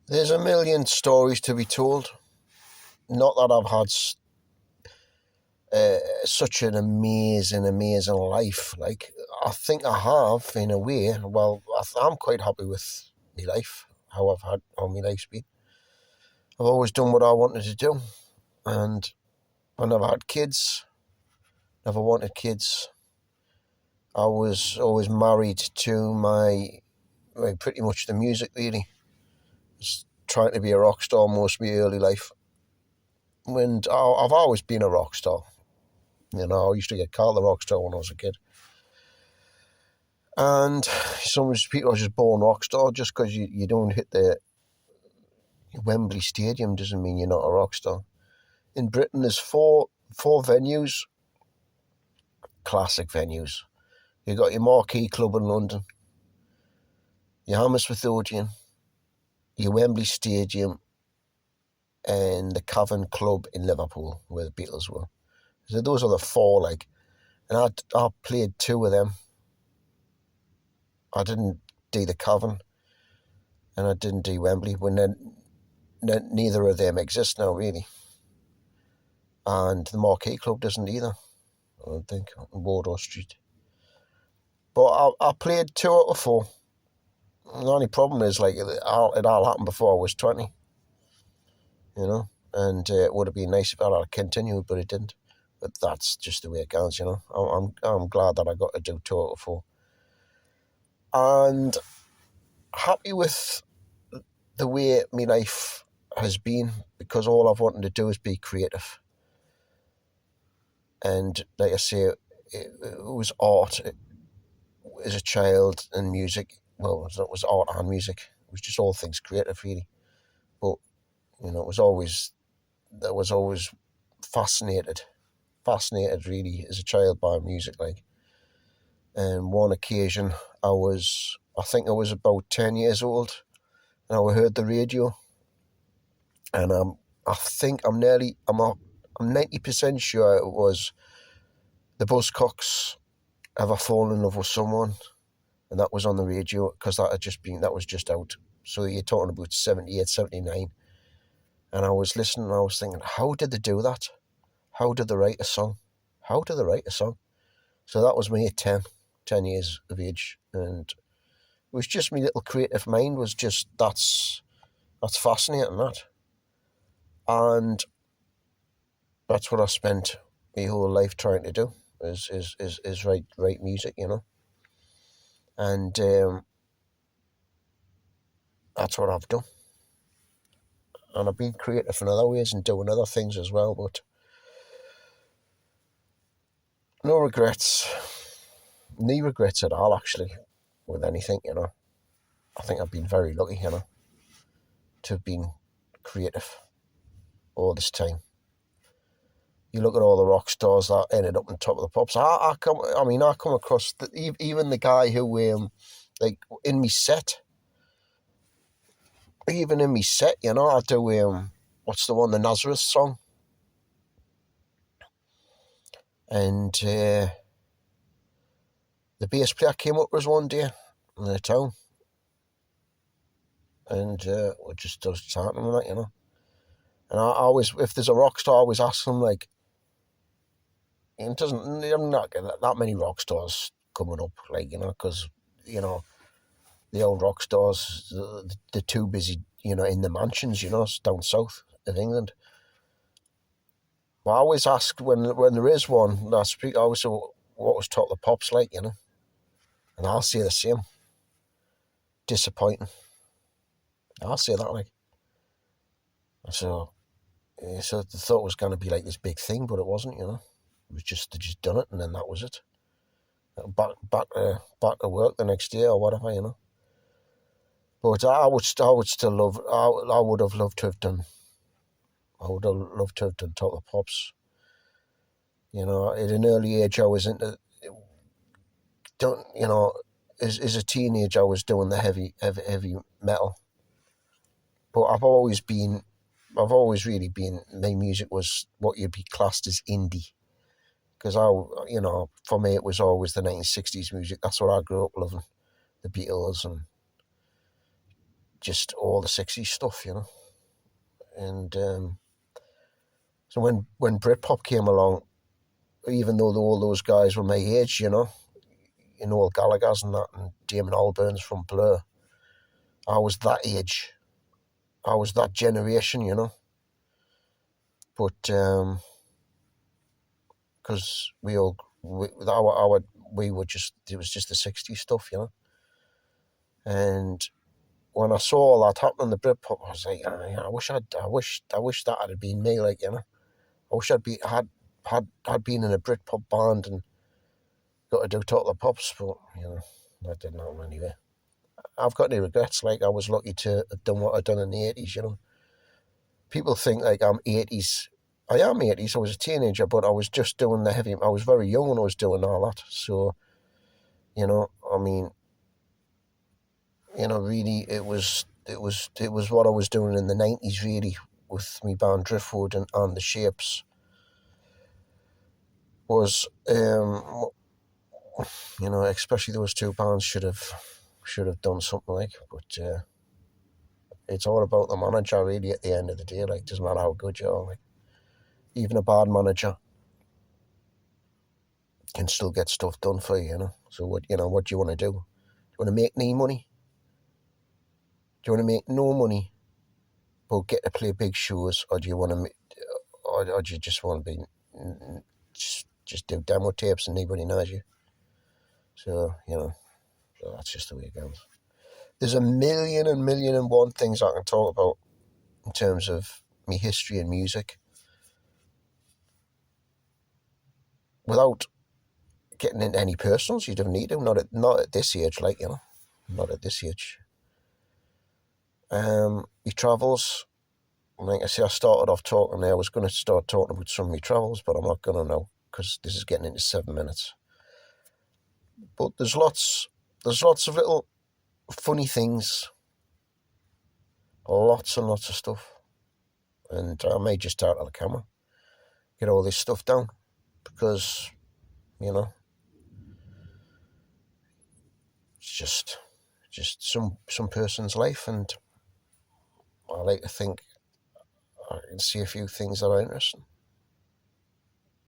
There's a million stories to be told. Not that I've had such an amazing life. Like, I think I have, in a way. Well, I'm quite happy with my life, how my life's been. I've always done what I wanted to do, and I never had kids, never wanted kids. I was always married to my pretty much the music, really. Was trying to be a rock star most of my early life. And I've always been a rock star. I used to get called the rock star when I was a kid. And some people are just born rock star. Just because you don't hit the Wembley Stadium doesn't mean you're not a rock star. In Britain, there's four venues, classic venues. You've got your Marquee Club in London, your Hammersmith Odeon, your Wembley Stadium, and the Cavern Club in Liverpool, where the Beatles were. So those are the four, and I played two of them. I didn't do the Cavern, and I didn't do Wembley, when neither of them exist now, really. And the Marquee Club doesn't either, I don't think, on Wardour Street. But I played 2 out of 4. The only problem is, it all happened before I was 20, and it would have been nice if I had continued, but it didn't. But that's just the way it goes, I'm glad that I got to do 2 out of 4. And happy with the way my life has been, because all I've wanted to do is be creative. And like I say, it was art as a child, and music. Well, it was art and music. It was just all things creative, really. But I was always fascinated really as a child by music. And one occasion, I think I was about 10 years old, and I heard the radio, and I think I'm 90% sure it was the Buzzcocks, Ever Fall in Love with Someone, and that was on the radio, because that was just out. So you're talking about 78, 79. And I was listening, and I was thinking, how did they do that? How did they write a song? So that was me at 10 years of age. And it was just my little creative mind was just, that's fascinating, that. And that's what I spent my whole life trying to do, is write music, And that's what I've done. And I've been creative in other ways and doing other things as well, but no regrets at all, actually, with anything, I think I've been very lucky, to have been creative all this time. You look at all the rock stars that ended up on top of the pops. I come across even the guy who, in me set, I do, what's the one, the Nazareth song? And the bass player came up with us one day in the town, and we just started chatting and that, And I always, if there's a rock star, I always ask them, I'm not getting that many rock stars coming up, because, the old rock stars, they're too busy, in the mansions, down south of England. But I always ask when there is one, I always say, what was Top of the Pops like, And I'll say the same. Disappointing. I'll say that, So they thought it was going to be like this big thing, but it wasn't, It was just, they just done it, and then that was it. Back to work the next day or whatever, But I would still love. I would have loved to have done. I would have loved to have done Top of the Pops. At an early age, I was into. As a teenager, I was doing the heavy metal. But I've always really been. My music was what you'd be classed as indie. Because for me, it was always the 1960s music. That's what I grew up loving, the Beatles and just all the 60s stuff, you know. And so when Britpop came along, even though all those guys were my age, you know, Gallagher's and that, and Damon Albarn's from Blur, I was that age. I was that generation, you know. But because we were just, it was just the 60s stuff, you know. And when I saw all that happen in the Britpop, I was like, I wish that had been me, like, you know. I wish had been in a Britpop band and got to do Total Pops, but, you know, that didn't happen anyway. I've got no regrets. Like, I was lucky to have done what I'd done in the 80s, you know. People think, like, I'm 80s. I am 80s. I was a teenager, but I was just doing the heavy. I was very young when I was doing all that. So, you know, I mean, you know, really, it was what I was doing in the 90s, really, with me band Driftwood and the Shapes. Was, you know, especially those two bands should have done something like, but it's all about the manager, really, at the end of the day. Like, doesn't matter how good you are, like, even a bad manager can still get stuff done for you, you know. So what do you want to do? Do you want to make any money? Do you want to make no money but get to play big shows, or do you want to, or do you just want to be just do demo tapes and nobody knows you? So, you know, so that's just the way it goes. There's a million and one things I can talk about in terms of my history and music without getting into any personals. You don't need to, not at this age, like, you know, not at this age. My travels, like I say, I started off talking there. I was going to start talking about some of my travels, but I'm not going to now because this is getting into 7 minutes. But there's lots of little funny things, lots and lots of stuff, and I may just start on the camera, get all this stuff down, because, you know, it's just some person's life, and I like to think I can see a few things that are interesting.